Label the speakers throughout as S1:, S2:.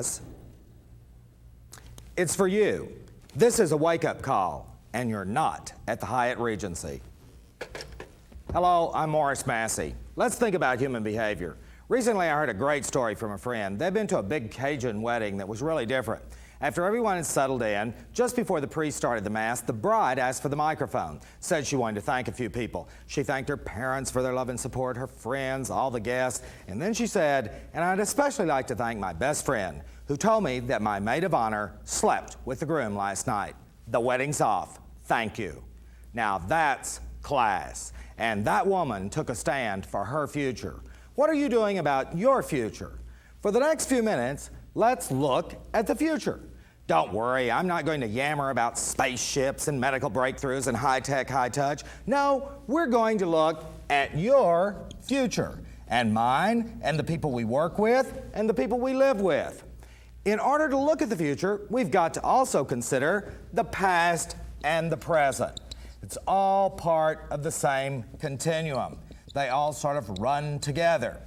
S1: says, "It's for you. This is a wake-up call, and you're not at the Hyatt Regency." Hello, I'm Morris Massey. Let's think about human behavior. Recently, I heard a great story from a friend. They'd been to a big Cajun wedding that was really different. After everyone had settled in, just before the priest started the mass, the bride asked for the microphone, said she wanted to thank a few people. She thanked her parents for their love and support, her friends, all the guests, and then she said, "And I'd especially like to thank my best friend, who told me that my maid of honor slept with the groom last night. The wedding's off. Thank you." Now that's class. And that woman took a stand for her future. What are you doing about your future? For the next few minutes, let's look at the future. Don't worry, I'm not going to yammer about spaceships and medical breakthroughs and high-tech, high-touch. No, we're going to look at your future, and mine, and the people we work with, and the people we live with. In order to look at the future, we've got to also consider the past and the present. It's all part of the same continuum. They all sort of run together.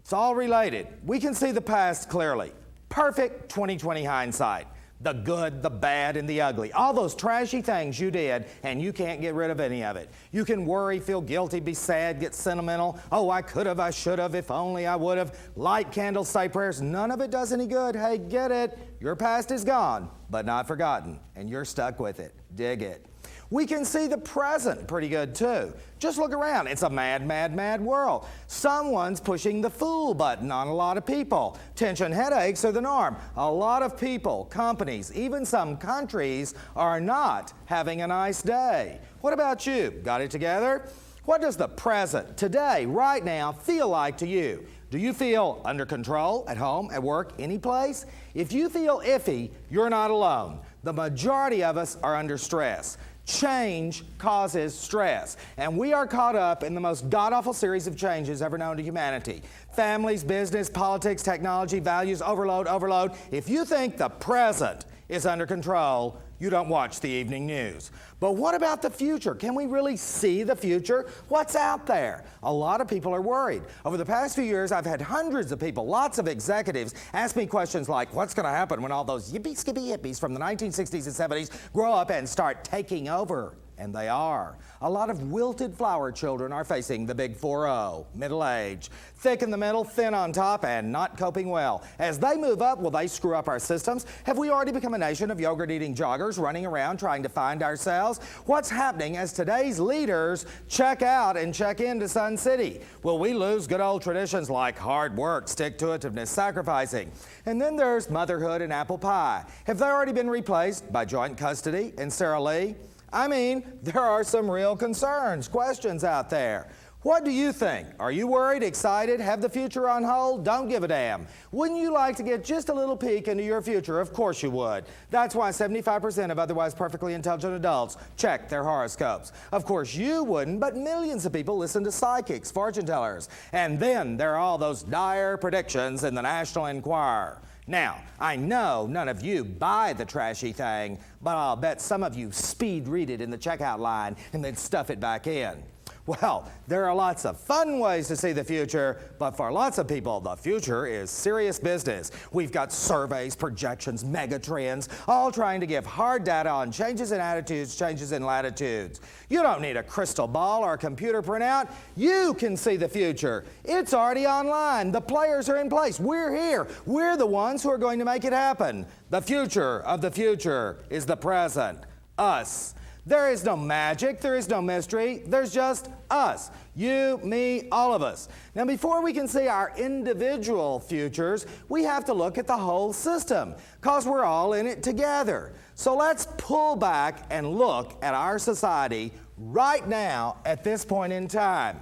S1: It's all related. We can see the past clearly. Perfect 20/20 hindsight. The good, the bad, and the ugly. All those trashy things you did, and you can't get rid of any of it. You can worry, feel guilty, be sad, get sentimental. Oh, I could have, I should have, if only I would have. Light candles, say prayers. None of it does any good. Hey, get it. Your past is gone, but not forgotten, and you're stuck with it. Dig it. We can see the present pretty good too. Just look around. It's a mad, mad, mad world. Someone's pushing the fool button on a lot of people. Tension headaches are the norm. A lot of people, companies, even some countries are not having a nice day. What about you? Got it together? What does the present, today, right now, feel like to you? Do you feel under control, at home, at work, any place? If you feel iffy, you're not alone. The majority of us are under stress. Change causes stress, and we are caught up in the most god-awful series of changes ever known to humanity. Families, business, politics, technology, values, overload. If you think the present is under control, you don't watch the evening news. But what about the future? Can we really see the future? What's out there? A lot of people are worried. Over the past few years, I've had hundreds of people, lots of executives, ask me questions like, what's going to happen when all those yippee-skippy hippies from the 1960s and 70s grow up and start taking over? And they are. A lot of wilted flower children are facing the big 4-0, middle age. Thick in the middle, thin on top, and not coping well. As they move up, will they screw up our systems? Have we already become a nation of yogurt-eating joggers running around trying to find ourselves? What's happening as today's leaders check out and check into Sun City? Will we lose good old traditions like hard work, stick-to-itiveness, sacrificing? And then there's motherhood and apple pie. Have they already been replaced by joint custody and Sara Lee? I mean, there are some real concerns, questions out there. What do you think? Are you worried, excited, have the future on hold? Don't give a damn. Wouldn't you like to get just a little peek into your future? Of course you would. That's why 75% of otherwise perfectly intelligent adults check their horoscopes. Of course you wouldn't, but millions of people listen to psychics, fortune tellers. And then there are all those dire predictions in the National Enquirer. Now, I know none of you buy the trashy thing, but I'll bet some of you speed read it in the checkout line and then stuff it back in. Well, there are lots of fun ways to see the future, but for lots of people, the future is serious business. We've got surveys, projections, mega trends, all trying to give hard data on changes in attitudes, changes in latitudes. You don't need a crystal ball or a computer printout. You can see the future. It's already online. The players are in place. We're here. We're the ones who are going to make it happen. The future of the future is the present. Us. There is no magic, there is no mystery, there's just us. You, me, all of us. Now before we can see our individual futures, we have to look at the whole system, because we're all in it together. So let's pull back and look at our society right now at this point in time.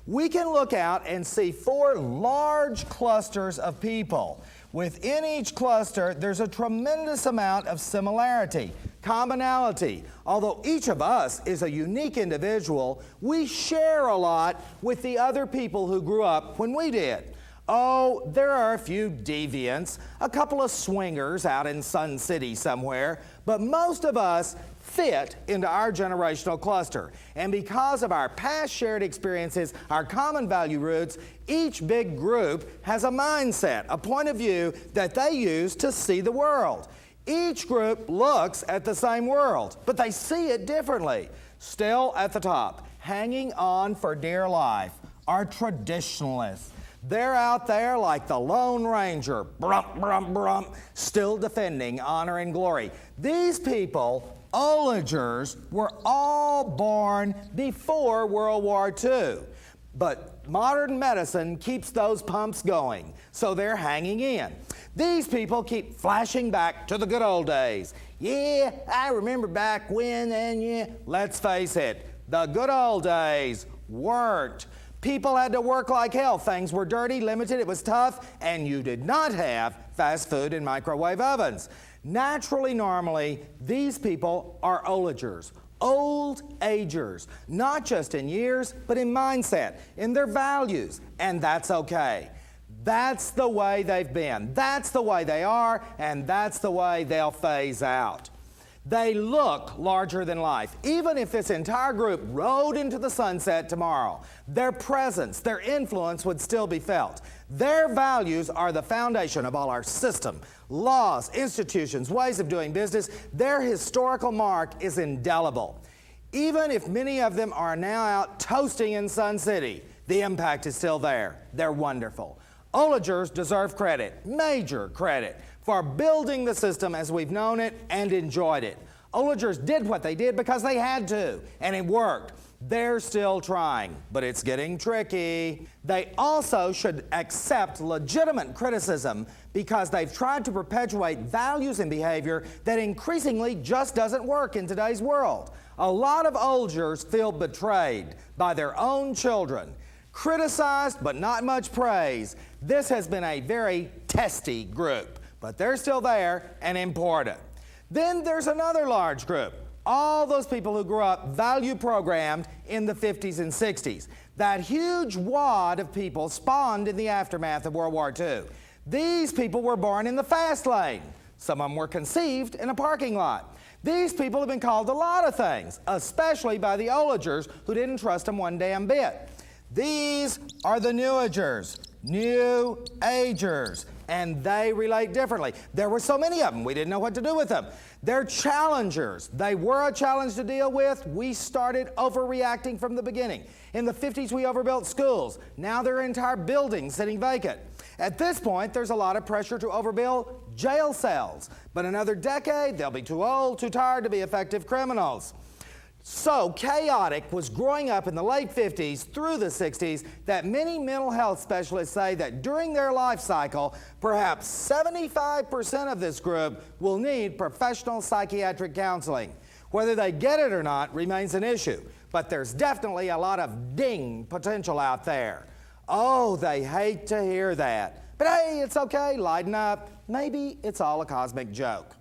S1: We can look out and see 4 large clusters of people. Within each cluster, there's a tremendous amount of similarity, commonality. Although each of us is a unique individual, we share a lot with the other people who grew up when we did. Oh, there are a few deviants, a couple of swingers out in Sun City somewhere, but most of us fit into our generational cluster. And because of our past shared experiences, our common value roots, each big group has a mindset, a point of view that they use to see the world. Each group looks at the same world, but they see it differently. Still at the top, hanging on for dear life, are traditionalists. They're out there like the Lone Ranger, brump, brump, brump, still defending honor and glory. These people, Olagers, were all born before World War II. But modern medicine keeps those pumps going, so they're hanging in. These people keep flashing back to the good old days. Yeah, I remember back when, and yeah, let's face it, the good old days weren't. People had to work like hell. Things were dirty, limited, it was tough, and you did not have fast food and microwave ovens. Naturally, normally, these people are Olagers, old agers, not just in years, but in mindset, in their values, and that's okay. That's the way they've been, that's the way they are, and that's the way they'll phase out. They look larger than life. Even if this entire group rode into the sunset tomorrow, their presence, their influence would still be felt. Their values are the foundation of all our system, laws, institutions, ways of doing business. Their historical mark is indelible. Even if many of them are now out toasting in Sun City, the impact is still there. They're wonderful. Olagers deserve credit, major credit, for building the system as we've known it and enjoyed it. Olagers did what they did because they had to, and it worked. They're still trying, but it's getting tricky. They also should accept legitimate criticism because they've tried to perpetuate values and behavior that increasingly just doesn't work in today's world. A lot of Olagers feel betrayed by their own children. Criticized but not much praise. This has been a very testy group, but they're still there and important. Then there's another large group, all those people who grew up value programmed in the 50s and 60s. That huge wad of people spawned in the aftermath of World War II. These people were born in the fast lane. Some of them were conceived in a parking lot. These people have been called a lot of things, especially by the Olagers who didn't trust them one damn bit. These are the New Agers, New Agers, and they relate differently. There were so many of them, we didn't know what to do with them. They're challengers. They were a challenge to deal with. We started overreacting from the beginning. In the 50s, we overbuilt schools. Now there are entire buildings sitting vacant. At this point, there's a lot of pressure to overbuild jail cells. But another decade, they'll be too old, too tired to be effective criminals. So chaotic was growing up in the late 50s through the 60s that many mental health specialists say that during their life cycle, perhaps 75% of this group will need professional psychiatric counseling. Whether they get it or not remains an issue, but there's definitely a lot of ding potential out there. Oh, they hate to hear that. But hey, it's okay, lighten up. Maybe it's all a cosmic joke.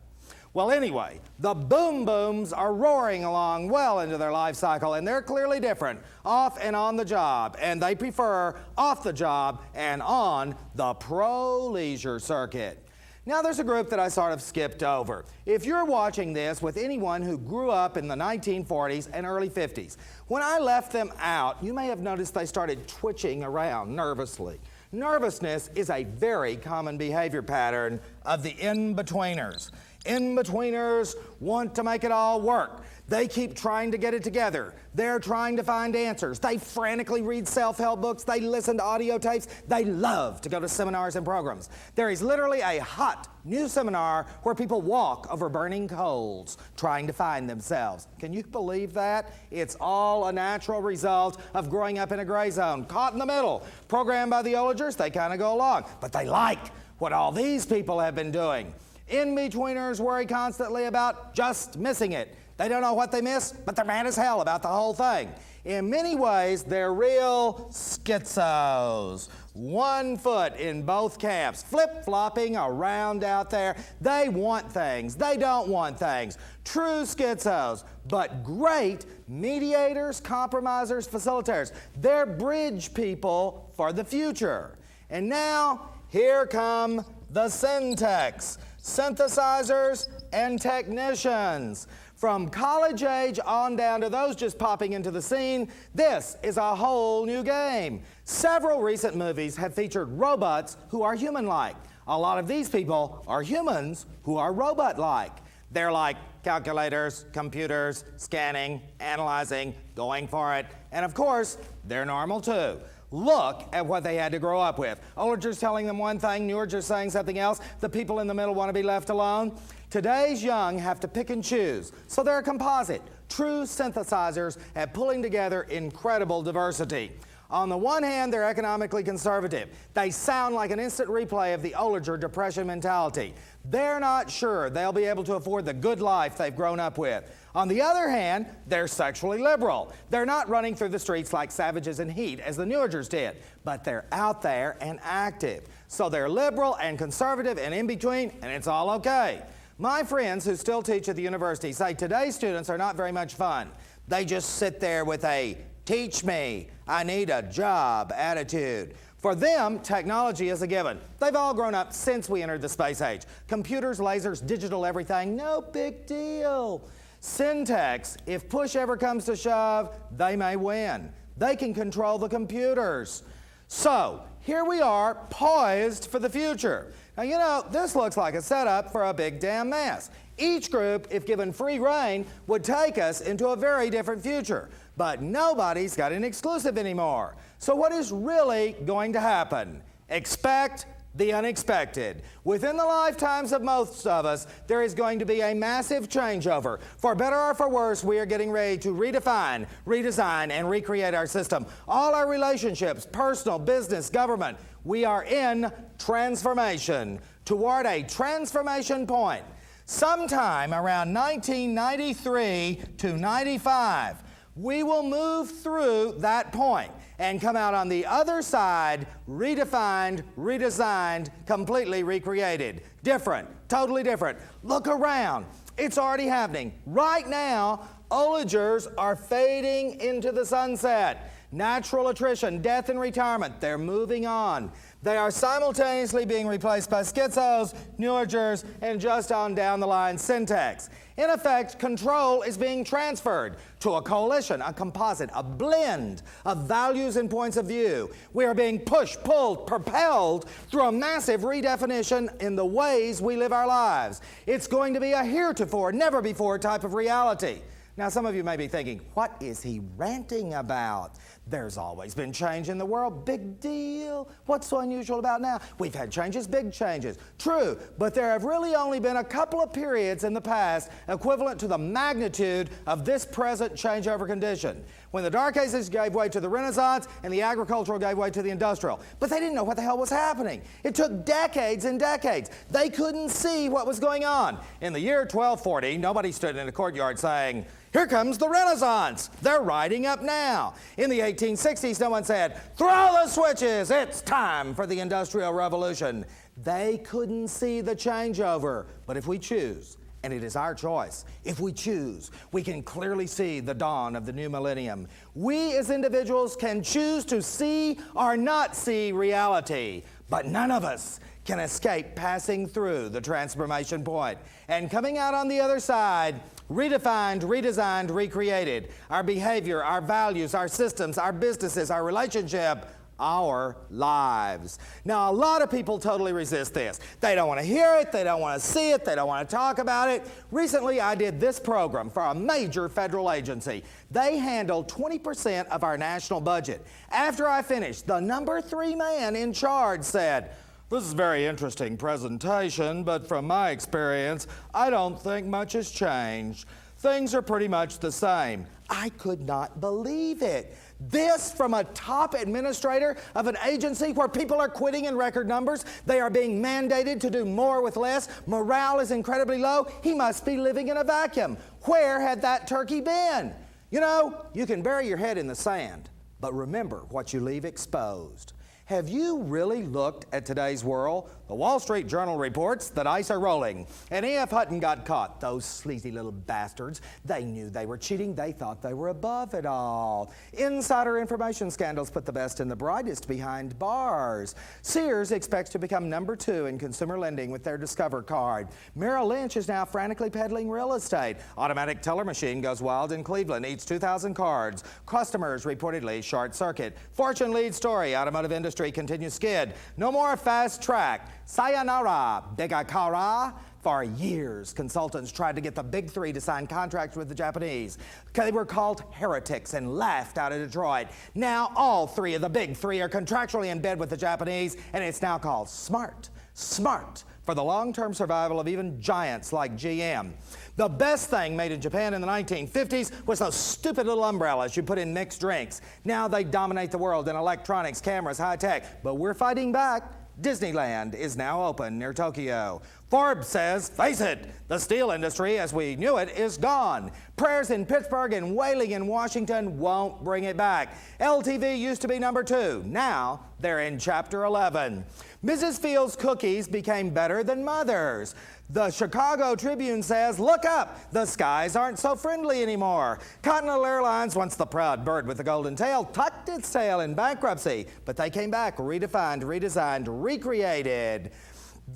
S1: Well, anyway, the boom booms are roaring along well into their life cycle, and they're clearly different off and on the job, and they prefer off the job and on the pro-leisure circuit. Now, there's a group that I sort of skipped over. If you're watching this with anyone who grew up in the 1940s and early 50s, when I left them out, you may have noticed they started twitching around nervously. Nervousness is a very common behavior pattern of the in-betweeners. In-betweeners want to make it all work. They keep trying to get it together. They're trying to find answers. They frantically read self-help books. They listen to audio tapes. They love to go to seminars and programs. There is literally a hot new seminar where people walk over burning coals trying to find themselves. Can you believe that? It's all a natural result of growing up in a gray zone, caught in the middle. Programmed by the Olagers, they kind of go along. But they like what all these people have been doing. In-betweeners worry constantly about just missing it. They don't know what they missed, but they're mad as hell about the whole thing. In many ways, they're real schizos. 1 foot in both camps, flip-flopping around out there. They want things. They don't want things. True schizos, but great mediators, compromisers, facilitators. They're bridge people for the future. And now, here come the syntechs, synthesizers and technicians. From college age on down to those just popping into the scene, this is a whole new game. Several recent movies have featured robots who are human-like. A lot of these people are humans who are robot-like. They're like calculators, computers, scanning, analyzing, going for it, and of course, they're normal too. Look at what they had to grow up with. Older's telling them one thing, newer's saying something else. The people in the middle want to be left alone. Today's young have to pick and choose, so they're a composite, true synthesizers at pulling together incredible diversity. On the one hand, they're economically conservative. They sound like an instant replay of the Oliger Depression mentality. They're not sure they'll be able to afford the good life they've grown up with. On the other hand, they're sexually liberal. They're not running through the streets like savages in heat as the Newagers did, but they're out there and active. So they're liberal and conservative and in between, and it's all okay. My friends who still teach at the university say today's students are not very much fun. They just sit there with a teach me, I need a job attitude. For them, technology is a given. They've all grown up since we entered the space age. Computers, lasers, digital everything, no big deal. Syntechs, if push ever comes to shove, they may win. They can control the computers. So, here we are, poised for the future. Now, you know, this looks like a setup for a big damn mess. Each group, if given free rein, would take us into a very different future. But nobody's got an exclusive anymore. So what is really going to happen? Expect the unexpected. Within the lifetimes of most of us, there is going to be a massive changeover. For better or for worse, we are getting ready to redefine, redesign, and recreate our system. All our relationships, personal, business, government, we are in transformation toward a transformation point. Sometime around 1993 to 95, we will move through that point and come out on the other side, redefined, redesigned, completely recreated. Different, totally different. Look around. It's already happening. Right now, Oligers are fading into the sunset. Natural attrition, death and retirement, they're moving on. They are simultaneously being replaced by schizos, Newagers, and just on down the line, syntax. In effect, control is being transferred to a coalition, a composite, a blend of values and points of view. We are being pushed, pulled, propelled through a massive redefinition in the ways we live our lives. It's going to be a heretofore, never before type of reality. Now, some of you may be thinking, what is he ranting about? There's always been change in the world. Big deal. What's so unusual about now? We've had changes, big changes. True, but there have really only been a couple of periods in the past equivalent to the magnitude of this present changeover condition. When the Dark Ages gave way to the Renaissance and the agricultural gave way to the industrial. But they didn't know what the hell was happening. It took decades and decades. They couldn't see what was going on. In the year 1240, nobody stood in a courtyard saying, "Here comes the Renaissance. They're riding up now." In the 1860s, no one said, "Throw the switches. It's time for the Industrial Revolution." They couldn't see the changeover. But if we choose, and it is our choice, if we choose, we can clearly see the dawn of the new millennium. We as individuals can choose to see or not see reality, but none of us can escape passing through the transformation point and coming out on the other side, redefined, redesigned, recreated. Our behavior, our values, our systems, our businesses, our relationship, our lives. Now, a lot of people totally resist this. They don't want to hear it, they don't want to see it, they don't want to talk about it. Recently, I did this program for a major federal agency. They handle 20% of our national budget. After I finished, the number 3 man in charge said, "This is a very interesting presentation, but from my experience, I don't think much has changed. Things are pretty much the same." I could not believe it. This from a top administrator of an agency where people are quitting in record numbers. They are being mandated to do more with less. Morale is incredibly low. He must be living in a vacuum. Where had that turkey been? You know, you can bury your head in the sand, but remember what you leave exposed. Have you really looked at today's world? The Wall Street Journal reports the dice are rolling, and E.F. Hutton got caught. Those sleazy little bastards. They knew they were cheating. They thought they were above it all. Insider information scandals put the best and the brightest behind bars. Sears expects to become number 2 in consumer lending with their Discover card. Merrill Lynch is now frantically peddling real estate. Automatic teller machine goes wild in Cleveland, eats 2,000 cards. Customers reportedly short circuit. Fortune lead story, automotive industry continues skid. No more fast track. Sayonara, Bigakara. For years, consultants tried to get the big three to sign contracts with the Japanese. They were called heretics and laughed out of Detroit. Now all 3 of the big three are contractually in bed with the Japanese, and it's now called SMART. SMART for the long-term survival of even giants like GM. The best thing made in Japan in the 1950s was those stupid little umbrellas you put in mixed drinks. Now they dominate the world in electronics, cameras, high tech, but we're fighting back. Disneyland is now open near Tokyo. Forbes says, face it, the steel industry as we knew it is gone. Prayers in Pittsburgh and wailing in Washington won't bring it back. LTV used to be number 2. Now they're in chapter 11. Mrs. Fields' cookies became better than Mother's. The Chicago Tribune says, look up, the skies aren't so friendly anymore. Continental Airlines, once the proud bird with the golden tail, tucked its tail in bankruptcy, but they came back, redefined, redesigned, recreated.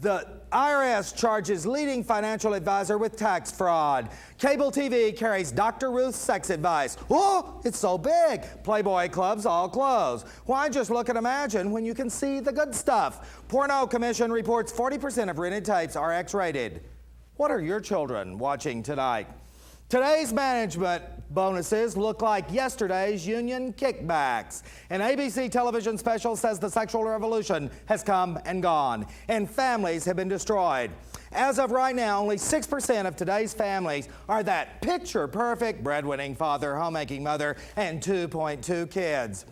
S1: The IRS charges leading financial advisor with tax fraud. Cable TV carries Dr. Ruth's sex advice. Oh, it's so big. Playboy clubs all close. Why just look and imagine when you can see the good stuff? Porno Commission reports 40% of rented tapes are X-rated. What are your children watching tonight? Today's management bonuses look like yesterday's union kickbacks. An ABC television special says the sexual revolution has come and gone, and families have been destroyed. As of right now, only 6% of today's families are that picture-perfect breadwinning father, homemaking mother, and 2.2 kids.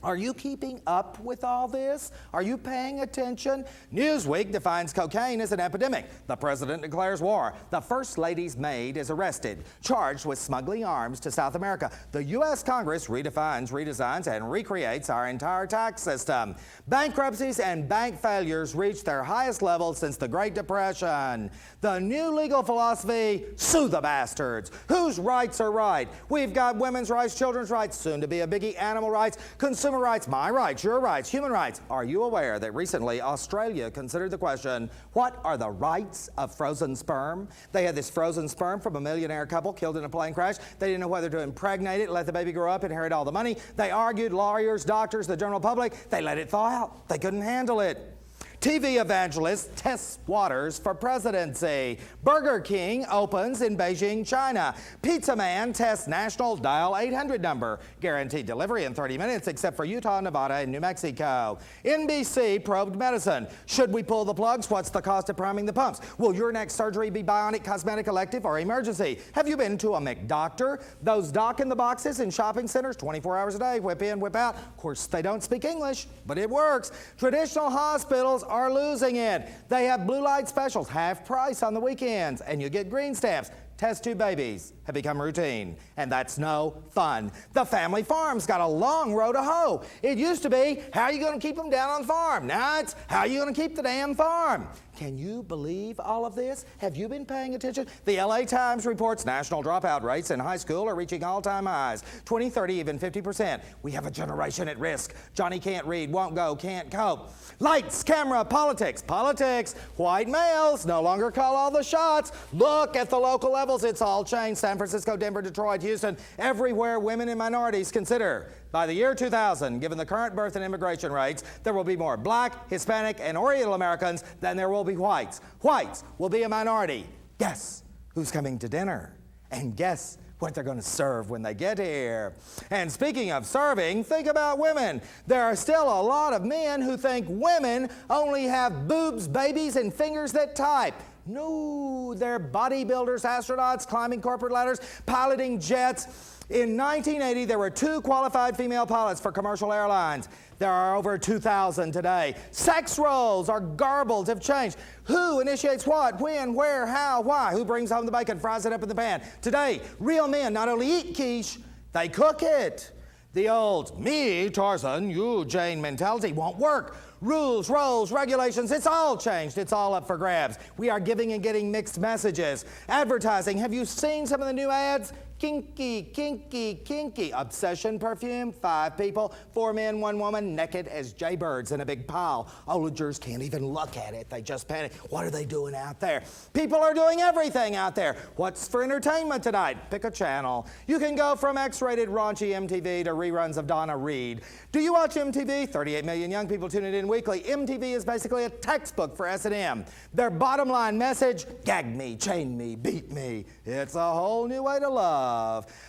S1: Are you keeping up with all this? Are you paying attention? Newsweek defines cocaine as an epidemic. The president declares war. The first lady's maid is arrested, charged with smuggling arms to South America. The U.S. Congress redefines, redesigns, and recreates our entire tax system. Bankruptcies and bank failures reach their highest level since the Great Depression. The new legal philosophy, sue the bastards. Whose rights are right? We've got women's rights, children's rights, soon to be a biggie, animal rights, consumer rights, my rights, your rights, human rights. Are you aware that recently Australia considered the question, what are the rights of frozen sperm? They had this frozen sperm from a millionaire couple killed in a plane crash. They didn't know whether to impregnate it, let the baby grow up, inherit all the money. They argued, lawyers, doctors, the general public. They let it thaw out. They couldn't handle it. TV evangelist tests waters for presidency. Burger King opens in Beijing, China. Pizza Man tests national dial 800 number. Guaranteed delivery in 30 minutes except for Utah, Nevada, and New Mexico. NBC probed medicine. Should we pull the plugs? What's the cost of priming the pumps? Will your next surgery be bionic, cosmetic, elective, or emergency? Have you been to a McDoctor? Those dock in the boxes in shopping centers 24 hours a day, whip in, whip out. Of course, they don't speak English, but it works. Traditional hospitals are losing it. They have blue light specials, half price on the weekends, and you get green stamps. Test tube babies have become routine, and that's no fun. The family farm's got a long road to hoe. It used to be, how are you going to keep them down on the farm? Now it's, how are you going to keep the damn farm? Can you believe all of this? Have you been paying attention? The LA Times reports national dropout rates in high school are reaching all-time highs. 20, 30, even 50%. We have a generation at risk. Johnny can't read, won't go, can't cope. Lights, camera, politics. Politics. White males no longer call all the shots. Look at the local levels. It's all changed. San Francisco, Denver, Detroit, Houston, everywhere women and minorities consider. By the year 2000, given the current birth and immigration rates, there will be more black, Hispanic, and Oriental Americans than there will be whites. Whites will be a minority. Guess who's coming to dinner? And guess what they're going to serve when they get here. And speaking of serving, think about women. There are still a lot of men who think women only have boobs, babies, and fingers that type. No, they're bodybuilders, astronauts, climbing corporate ladders, piloting jets. In 1980, there were 2 qualified female pilots for commercial airlines. There are over 2,000 today. Sex roles are garbled, have changed. Who initiates what, when, where, how, why? Who brings home the bacon, fries it up in the pan? Today, real men not only eat quiche, they cook it. The old me, Tarzan, you, Jane mentality won't work. Rules, roles, regulations, it's all changed. It's all up for grabs. We are giving and getting mixed messages. Advertising, have you seen some of the new ads? Kinky, kinky, kinky. Obsession perfume, 5 people, 4 men, 1 woman, naked as jaybirds in a big pile. Olagers can't even look at it. They just panic. What are they doing out there? People are doing everything out there. What's for entertainment tonight? Pick a channel. You can go from X-rated raunchy MTV to reruns of Donna Reed. Do you watch MTV? 38 million young people tune it in weekly. MTV is basically a textbook for S&M. Their bottom line message, gag me, chain me, beat me. It's a whole new way to love.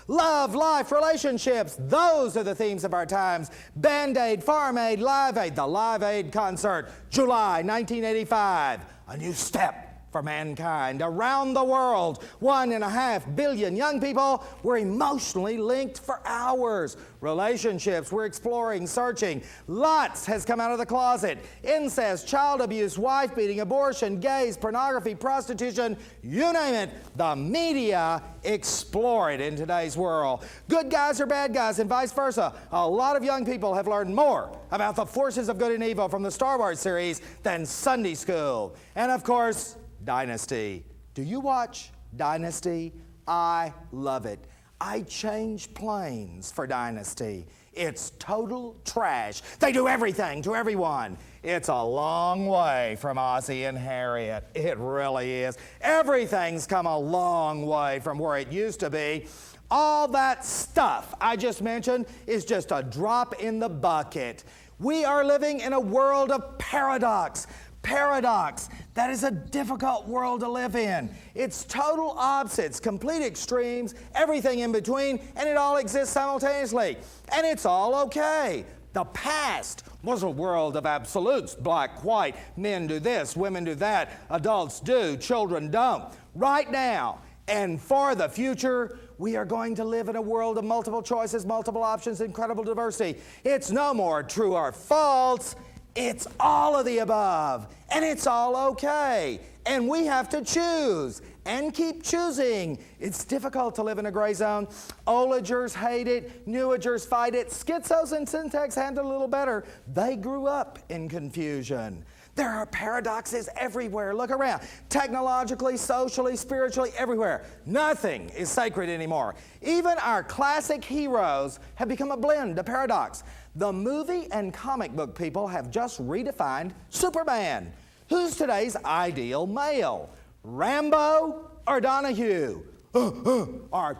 S1: Love, life, relationships, those are the themes of our times. Band-Aid, Farm Aid, Live Aid, the Live Aid concert, July 1985. A new step for mankind. Around the world, 1.5 billion young people were emotionally linked for hours. Relationships, we're exploring, searching. Lots has come out of the closet. Incest, child abuse, wife beating, abortion, gays, pornography, prostitution, you name it. The media explore it in today's world. Good guys are bad guys and vice versa. A lot of young people have learned more about the forces of good and evil from the Star Wars series than Sunday school. And of course, Dynasty. Do you watch Dynasty? I love it. I change planes for Dynasty. It's total trash. They do everything to everyone. It's a long way from Ozzie and Harriet. It really is. Everything's come a long way from where it used to be. All that stuff I just mentioned is just a drop in the bucket. We are living in a world of paradox. Paradox. That is a difficult world to live in. It's total opposites, complete extremes, everything in between, and it all exists simultaneously. And it's all okay. The past was a world of absolutes, black, white, men do this, women do that, adults do, children don't. Right now, and for the future, we are going to live in a world of multiple choices, multiple options, incredible diversity. It's no more true or false. It's all of the above, and it's all okay. And we have to choose and keep choosing. It's difficult to live in a gray zone. Olagers hate it, newagers fight it. Schizos and syntax handle it a little better. They grew up in confusion. There are paradoxes everywhere. Look around. Technologically, socially, spiritually, everywhere. Nothing is sacred anymore. Even our classic heroes have become a blend, a paradox. The movie and comic book people have just redefined Superman. Who's today's ideal male? Rambo or Donahue? Or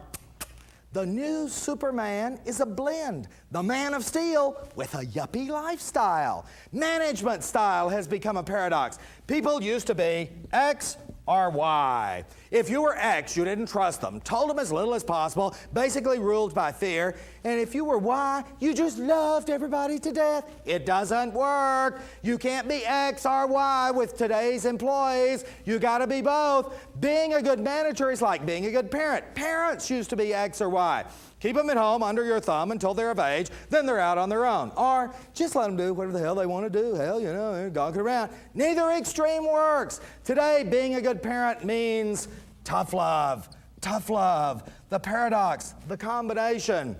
S1: the new Superman is a blend. The Man of Steel with a yuppie lifestyle. Management style has become a paradox. People used to be X or Y. If you were X, you didn't trust them, told them as little as possible, basically ruled by fear. And if you were Y, you just loved everybody to death. It doesn't work. You can't be X or Y with today's employees. You gotta be both. Being a good manager is like being a good parent. Parents used to be X or Y. Keep them at home under your thumb until they're of age, then they're out on their own. Or just let them do whatever the hell they want to do. Hell, you know, they're gawking around. Neither extreme works. Today, being a good parent means tough love. Tough love. The paradox, the combination.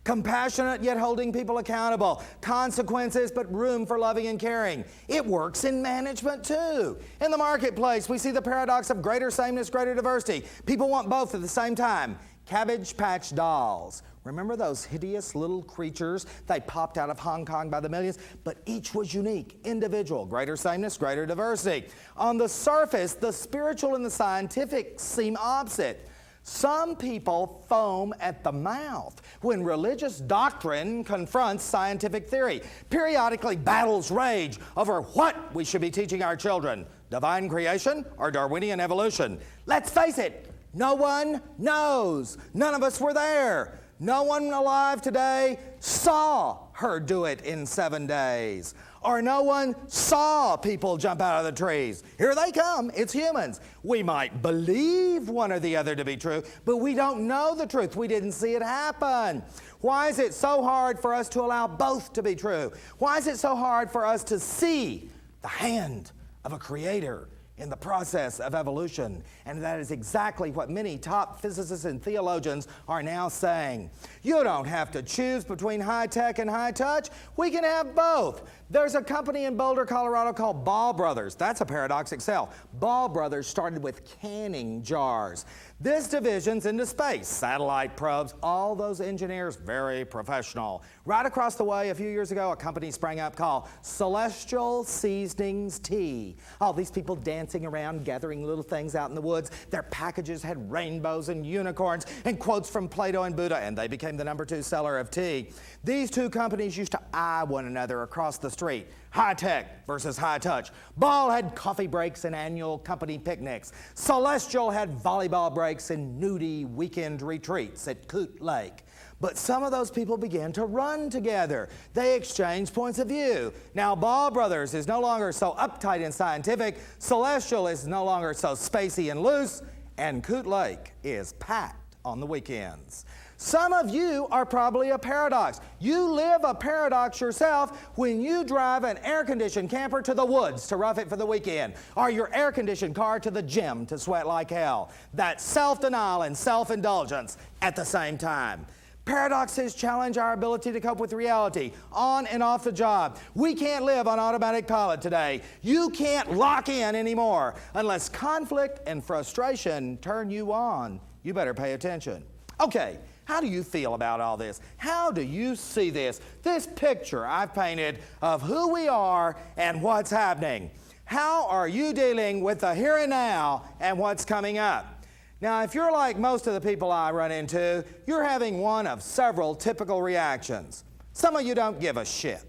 S1: Compassionate yet holding people accountable. Consequences but room for loving and caring. It works in management too. In the marketplace, we see the paradox of greater sameness, greater diversity. People want both at the same time. Cabbage Patch dolls. Remember those hideous little creatures? They popped out of Hong Kong by the millions, but each was unique, individual, greater sameness, greater diversity. On the surface, the spiritual and the scientific seem opposite. Some people foam at the mouth when religious doctrine confronts scientific theory. Periodically, battles rage over what we should be teaching our children, divine creation or Darwinian evolution. Let's face it, no one knows. None of us were there. No one alive today saw her do it in 7 days. Or no one saw people jump out of the trees. Here they come. It's humans. We might believe one or the other to be true, but we don't know the truth. We didn't see it happen. Why is it so hard for us to allow both to be true? Why is it so hard for us to see the hand of a creator in the process of evolution. And that is exactly what many top physicists and theologians are now saying. You don't have to choose between high tech and high touch. We can have both. There's a company in Boulder, Colorado called Ball Brothers. That's a paradox itself. Ball Brothers started with canning jars. This division's into space, satellite probes, all those engineers, very professional. Right across the way, a few years ago, a company sprang up called Celestial Seasonings Tea. All these people dancing around, gathering little things out in the woods. Their packages had rainbows and unicorns and quotes from Plato and Buddha, and they became the #2 seller of tea. These two companies used to eye one another across the street. High tech versus high touch. Ball had coffee breaks and annual company picnics. Celestial had volleyball breaks and nudie weekend retreats at Coot Lake. But some of those people began to run together. They exchanged points of view. Now Ball Brothers is no longer so uptight and scientific. Celestial is no longer so spacey and loose. And Coot Lake is packed on the weekends. Some of you are probably a paradox. You live a paradox yourself when you drive an air-conditioned camper to the woods to rough it for the weekend, or your air-conditioned car to the gym to sweat like hell. That's self-denial and self-indulgence at the same time. Paradoxes challenge our ability to cope with reality, on and off the job. We can't live on automatic pilot today. You can't lock in anymore. Unless conflict and frustration turn you on, you better pay attention. Okay. How do you feel about all this? How do you see this? This picture I've painted of who we are and what's happening. How are you dealing with the here and now and what's coming up? Now, if you're like most of the people I run into, you're having one of several typical reactions. Some of you don't give a shit.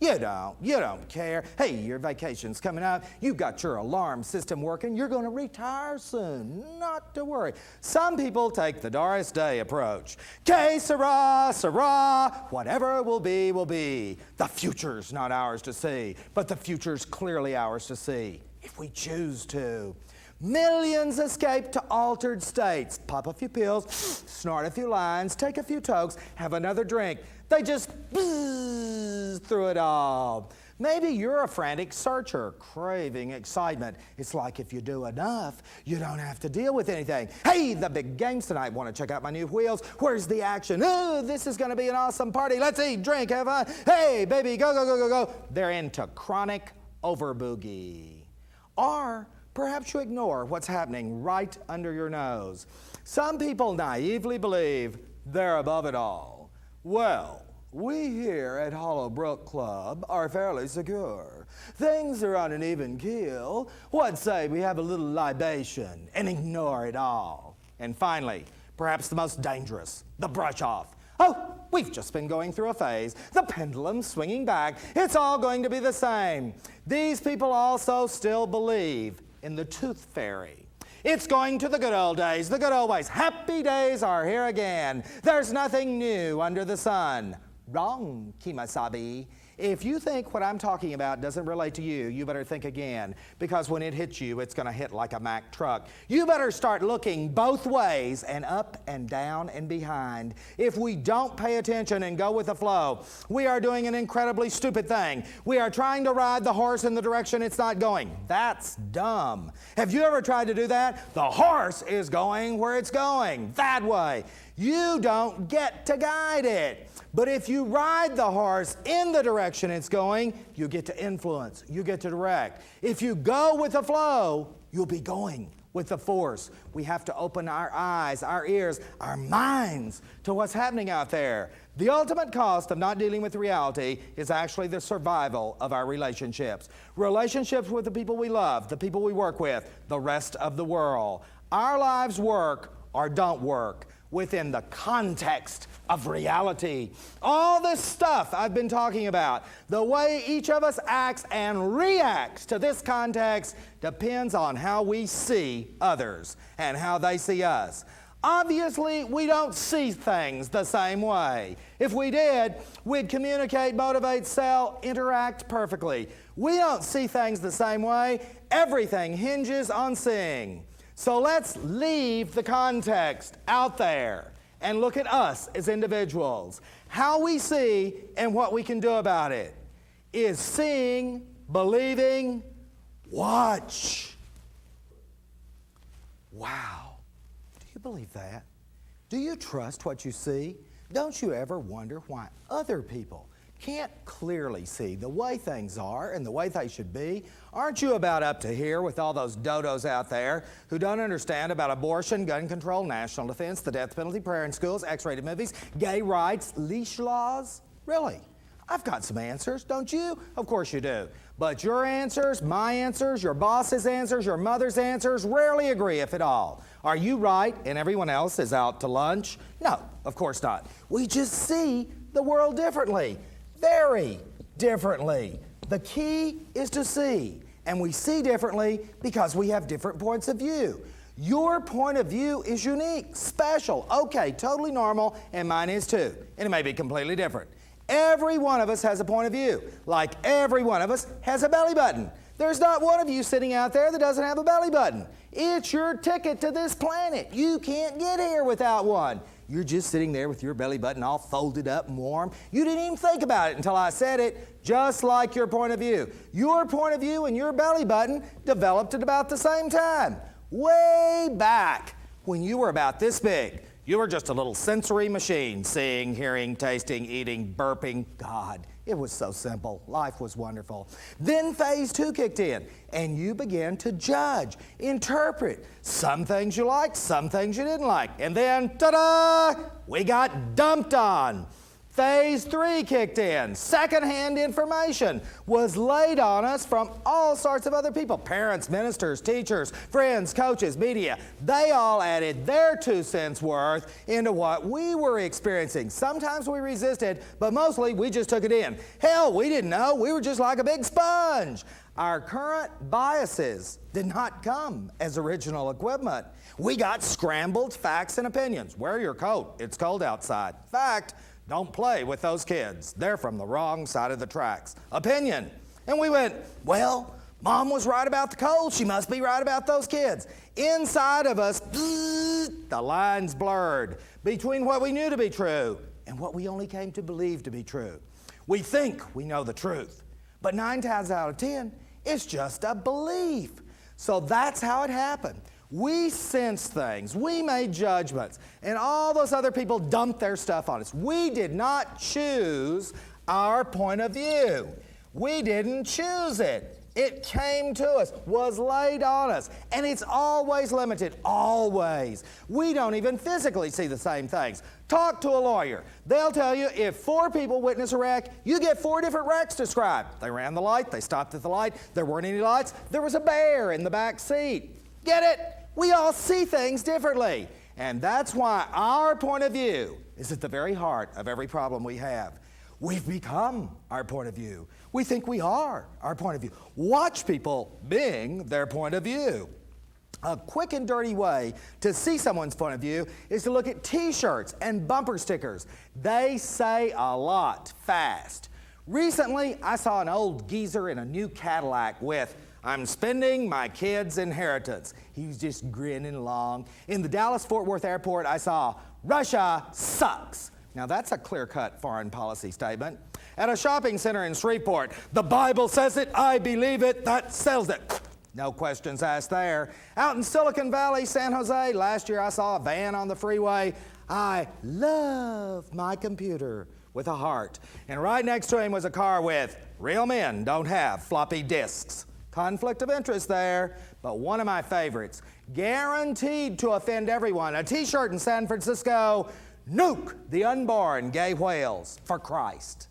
S1: You don't care. Hey, your vacation's coming up. You've got your alarm system working. You're going to retire soon. Not to worry. Some people take the Doris Day approach. Que sera, sera. Whatever will be, will be. The future's not ours to see, but the future's clearly ours to see, if we choose to. Millions escape to altered states. Pop a few pills, snort a few lines, take a few tokes, have another drink. They just buzz through it all. Maybe you're a frantic searcher, craving excitement. It's like if you do enough, you don't have to deal with anything. Hey, the big game's tonight. Want to check out my new wheels? Where's the action? Oh, this is going to be an awesome party. Let's eat, drink, have fun. Hey, baby, go, go, go, go, go. They're into chronic overboogie. Or perhaps you ignore what's happening right under your nose. Some people naively believe they're above it all. Well, we here at Hollowbrook Club are fairly secure. Things are on an even keel. What say we have a little libation and ignore it all? And finally, perhaps the most dangerous, the brush off. Oh, we've just been going through a phase. The pendulum's swinging back. It's all going to be the same. These people also still believe in the tooth fairy. It's going to the good old days, the good old ways. Happy days are here again. There's nothing new under the sun. Wrong, Kimasabi. If you think what I'm talking about doesn't relate to you, you better think again, because when it hits you, it's going to hit like a Mack truck. You better start looking both ways, and up and down and behind. If we don't pay attention and go with the flow, we are doing an incredibly stupid thing. We are trying to ride the horse in the direction it's not going. That's dumb. Have you ever tried to do that? The horse is going where it's going, that way. You don't get to guide it. But if you ride the horse in the direction it's going, you get to influence, you get to direct. If you go with the flow, you'll be going with the force. We have to open our eyes, our ears, our minds to what's happening out there. The ultimate cost of not dealing with reality is actually the survival of our relationships. Relationships with the people we love, the people we work with, the rest of the world. Our lives work or don't work within the context of reality. All this stuff I've been talking about, the way each of us acts and reacts to this context depends on how we see others and how they see us. Obviously, we don't see things the same way. If we did, we'd communicate, motivate, sell, interact perfectly. We don't see things the same way. Everything hinges on seeing. So let's leave the context out there and look at us as individuals. How we see and what we can do about it. Is seeing, believing, watch. Wow. Do you believe that? Do you trust what you see? Don't you ever wonder why other people can't clearly see the way things are and the way they should be? Aren't you about up to here with all those dodos out there who don't understand about abortion, gun control, national defense, the death penalty, prayer in schools, X-rated movies, gay rights, leash laws? Really? I've got some answers, don't you? Of course you do. But your answers, my answers, your boss's answers, your mother's answers rarely agree, if at all. Are you right and everyone else is out to lunch? No, of course not. We just see the world differently, very differently. The key is to see, and we see differently because we have different points of view. Your point of view is unique, special, okay, totally normal, and mine is too, and it may be completely different. Every one of us has a point of view, like every one of us has a belly button. There's not one of you sitting out there that doesn't have a belly button. It's your ticket to this planet. You can't get here without one. You're just sitting there with your belly button all folded up and warm. You didn't even think about it until I said it, just like your point of view. Your point of view and your belly button developed at about the same time. Way back when you were about this big. You were just a little sensory machine, seeing, hearing, tasting, eating, burping. God, it was so simple. Life was wonderful. Then phase 2 kicked in, and you began to judge, interpret. Some things you liked, some things you didn't like. And then, ta-da, we got dumped on. Phase 3 kicked in. Secondhand information was laid on us from all sorts of other people. Parents, ministers, teachers, friends, coaches, media. They all added their 2 cents worth into what we were experiencing. Sometimes we resisted, but mostly we just took it in. Hell, we didn't know. We were just like a big sponge. Our current biases did not come as original equipment. We got scrambled facts and opinions. Wear your coat. It's cold outside. Fact. Don't play with those kids. They're from the wrong side of the tracks. Opinion. And we went, well, Mom was right about the cold. She must be right about those kids. Inside of us, the lines blurred between what we knew to be true and what we only came to believe to be true. We think we know the truth, but 9 times out of 10, it's just a belief. So that's how it happened. We sensed things, we made judgments, and all those other people dumped their stuff on us. We did not choose our point of view. We didn't choose it. It came to us, was laid on us, and it's always limited, always. We don't even physically see the same things. Talk to a lawyer. They'll tell you if 4 people witness a wreck, you get 4 different wrecks described. They ran the light, they stopped at the light, there weren't any lights, there was a bear in the back seat. Get it? We all see things differently. And that's why our point of view is at the very heart of every problem we have. We've become our point of view. We think we are our point of view. Watch people being their point of view. A quick and dirty way to see someone's point of view is to look at t-shirts and bumper stickers. They say a lot fast. Recently, I saw an old geezer in a new Cadillac with, "I'm spending my kid's inheritance." He was just grinning along. In the Dallas-Fort Worth airport, I saw, "Russia sucks." Now that's a clear-cut foreign policy statement. At a shopping center in Shreveport, "The Bible says it, I believe it, that sells it." No questions asked there. Out in Silicon Valley, San Jose, last year I saw a van on the freeway. "I love my computer," with a heart. And right next to him was a car with, "Real men don't have floppy disks." Conflict of interest there, but one of my favorites, guaranteed to offend everyone. A t-shirt in San Francisco, "Nuke the unborn gay whales for Christ."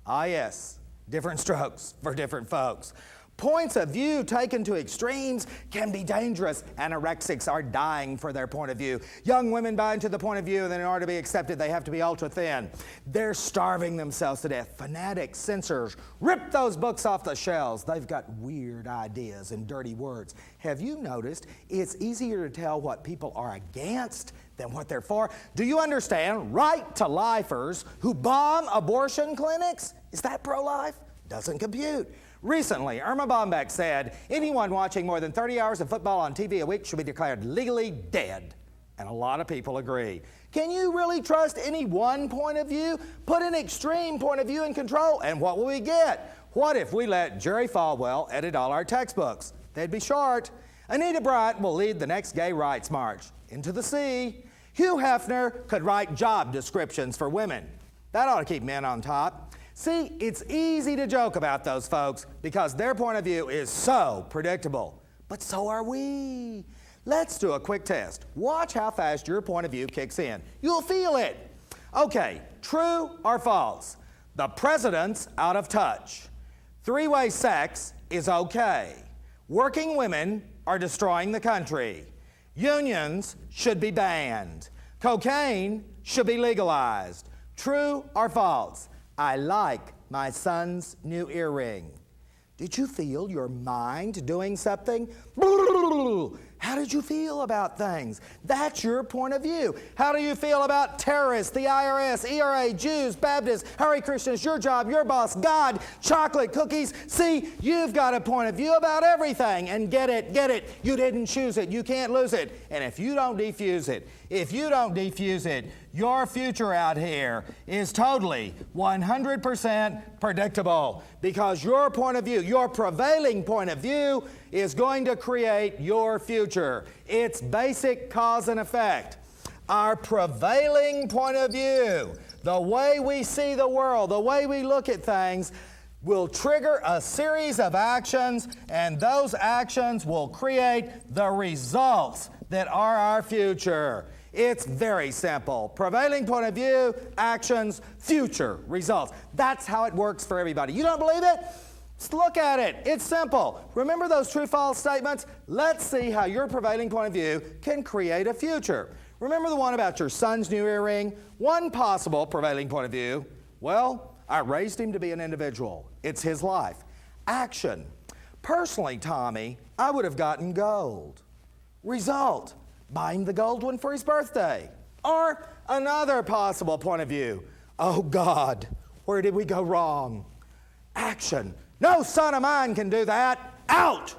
S1: Ah yes, different strokes for different folks. Points of view taken to extremes can be dangerous. Anorexics are dying for their point of view. Young women buy into the point of view, and then in order to be accepted, they have to be ultra thin. They're starving themselves to death. Fanatics, censors, rip those books off the shelves. They've got weird ideas and dirty words. Have you noticed it's easier to tell what people are against than what they're for? Do you understand? Right-to-lifers who bomb abortion clinics? Is that pro-life? Doesn't compute. Recently, Irma Bombeck said, "Anyone watching more than 30 hours of football on TV a week should be declared legally dead." And a lot of people agree. Can you really trust any one point of view? Put an extreme point of view in control, and what will we get? What if we let Jerry Falwell edit all our textbooks? They'd be short. Anita Bryant will lead the next gay rights march. Into the sea. Hugh Hefner could write job descriptions for women. That ought to keep men on top. See, it's easy to joke about those folks because their point of view is so predictable. But so are we. Let's do a quick test. Watch how fast your point of view kicks in. You'll feel it. Okay, true or false? The president's out of touch. Three-way sex is okay. Working women are destroying the country. Unions should be banned. Cocaine should be legalized. True or false? I like my son's new earring. Did you feel your mind doing something? How did you feel about things? That's your point of view. How do you feel about terrorists, the IRS, ERA, Jews, Baptists, Hare Krishnas, your job, your boss, God, chocolate, cookies? See, you've got a point of view about everything. And get it. You didn't choose it. You can't lose it. And if you don't defuse it, your future out here is totally 100% predictable because your point of view, your prevailing point of view is going to create your future. It's basic cause and effect. Our prevailing point of view, the way we see the world, the way we look at things, will trigger a series of actions, and those actions will create the results that are our future. It's very simple. Prevailing point of view, actions, future, results. That's how it works for everybody. You don't believe it? Just look at it. It's simple. Remember those true-false statements? Let's see how your prevailing point of view can create a future. Remember the one about your son's new earring? One possible prevailing point of view. Well, I raised him to be an individual. It's his life. Action. Personally, Tommy, I would have gotten gold. Result. Buy him the gold one for his birthday. Or another possible point of view. Oh God, where did we go wrong? Action. No son of mine can do that. Out.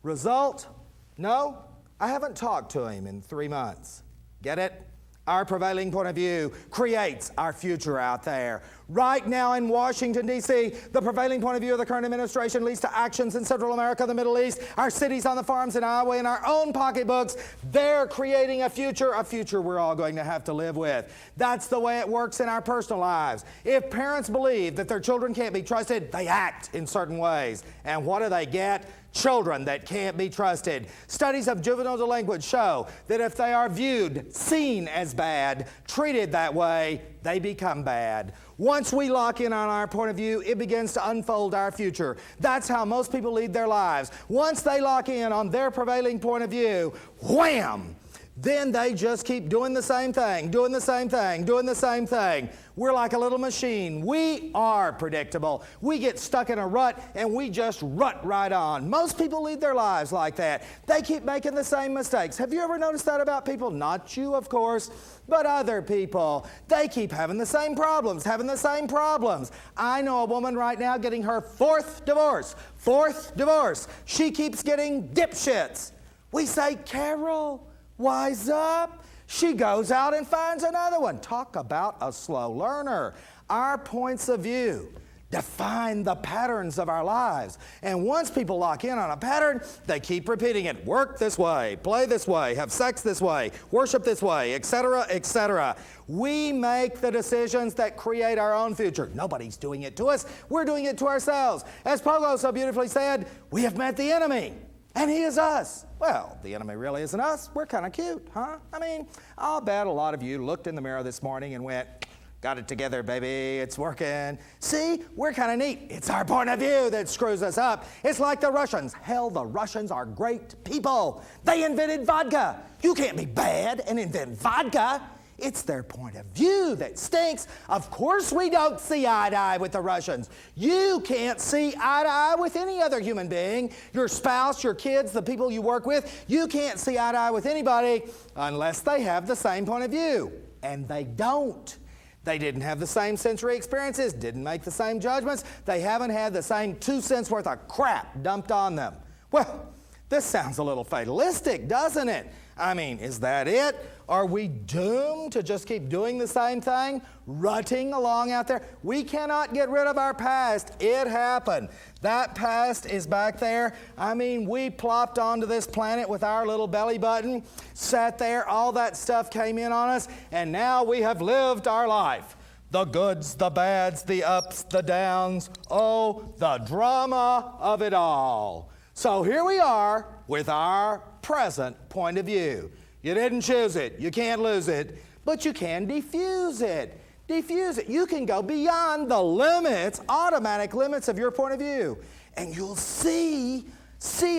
S1: Result. No, I haven't talked to him in 3 months. Get it? Our prevailing point of view creates our future out there. Right now in Washington, D.C., the prevailing point of view of the current administration leads to actions in Central America, the Middle East, our cities on the farms in Iowa, in our own pocketbooks. They're creating a future we're all going to have to live with. That's the way it works in our personal lives. If parents believe that their children can't be trusted, they act in certain ways. And what do they get? Children that can't be trusted. Studies of juvenile delinquents show that if they are viewed, seen as bad, treated that way, they become bad. Once we lock in on our point of view, it begins to unfold our future. That's how most people lead their lives. Once they lock in on their prevailing point of view, wham! Then they just keep doing the same thing. We're like a little machine. We are predictable. We get stuck in a rut and we just rut right on. Most people lead their lives like that. They keep making the same mistakes. Have you ever noticed that about people? Not you, of course, but other people. They keep having the same problems. I know a woman right now getting her fourth divorce. She keeps getting dipshits. We say, Carol, wise up. She goes out and finds another one. Talk about a slow learner. Our points of view define the patterns of our lives. And once people lock in on a pattern, they keep repeating it. Work this way, play this way, have sex this way, worship this way, etc., etc. We make the decisions that create our own future. Nobody's doing it to us. We're doing it to ourselves. As Pogo so beautifully said, we have met the enemy. And he is us. Well, the enemy really isn't us. We're kind of cute, huh? I mean, I'll bet a lot of you looked in the mirror this morning and went, got it together, baby, it's working. See, we're kind of neat. It's our point of view that screws us up. It's like the Russians. Hell, the Russians are great people. They invented vodka. You can't be bad and invent vodka. It's their point of view that stinks. Of course we don't see eye to eye with the Russians. You can't see eye to eye with any other human being. Your spouse, your kids, the people you work with. You can't see eye to eye with anybody unless they have the same point of view. And they don't. They didn't have the same sensory experiences, didn't make the same judgments. They haven't had the same 2 cents worth of crap dumped on them. Well, this sounds a little fatalistic, doesn't it? I mean, is that it? Are we doomed to just keep doing the same thing, rutting along out there? We cannot get rid of our past. It happened. That past is back there. I mean, we plopped onto this planet with our little belly button, sat there, all that stuff came in on us, and now we have lived our life. The goods, the bads, the ups, the downs, oh, the drama of it all. So here we are with our present point of view. You didn't choose it, you can't lose it, but you can diffuse it. Diffuse it. You can go beyond the limits, automatic limits of your point of view, and you'll see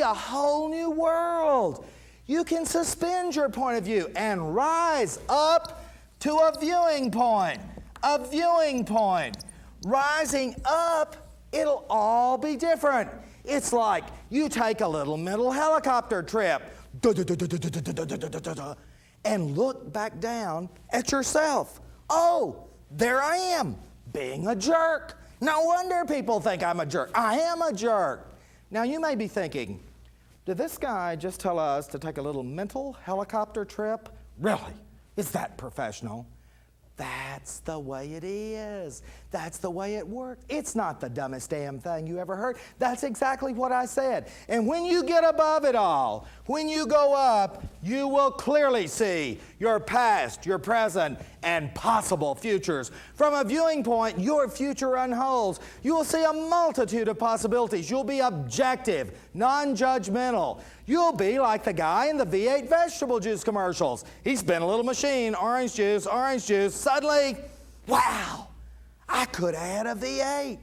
S1: a whole new world. You can suspend your point of view and rise up to a viewing point. A viewing point. Rising up, it'll all be different. It's like you take a little mental helicopter trip and look back down at yourself. Oh, there I am, being a jerk. No wonder people think I'm a jerk. I am a jerk. Now you may be thinking, did this guy just tell us to take a little mental helicopter trip? Really? Is that professional? That's the way it is. That's the way it works. It's not the dumbest damn thing you ever heard. That's exactly what I said. And when you get above it all, when you go up, you will clearly see your past, your present, and possible futures. From a viewing point, your future unfolds. You will see a multitude of possibilities. You'll be objective, non-judgmental. You'll be like the guy in the V8 vegetable juice commercials. He spin a little machine, orange juice, suddenly, wow, I could have had a V8.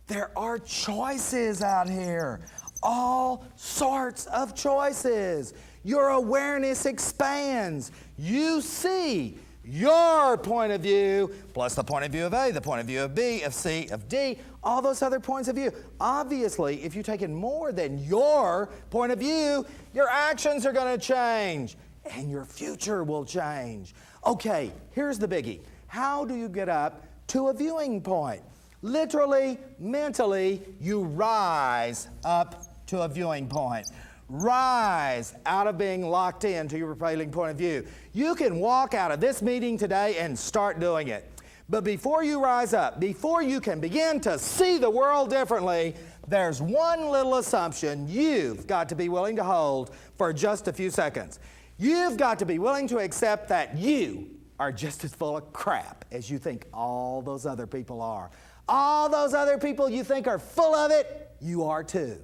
S1: There are choices out here, all sorts of choices. Your awareness expands. You see your point of view, plus the point of view of A, the point of view of B, of C, of D, all those other points of view. Obviously, if you take in more than your point of view, your actions are going to change, and your future will change. Okay, here's the biggie. How do you get up to a viewing point? Literally, mentally, you rise up to a viewing point. Rise out of being locked into your prevailing point of view. You can walk out of this meeting today and start doing it. But before you rise up, before you can begin to see the world differently, there's one little assumption you've got to be willing to hold for just a few seconds. You've got to be willing to accept that you are just as full of crap as you think all those other people are. All those other people you think are full of it, you are too.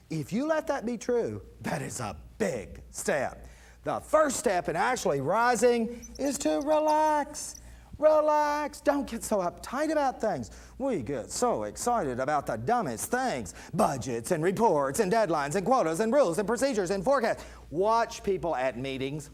S1: If you let that be true, that is a big step. The first step in actually rising is to relax. Relax. Don't get so uptight about things. We get so excited about the dumbest things. Budgets and reports and deadlines and quotas and rules and procedures and forecasts. Watch people at meetings.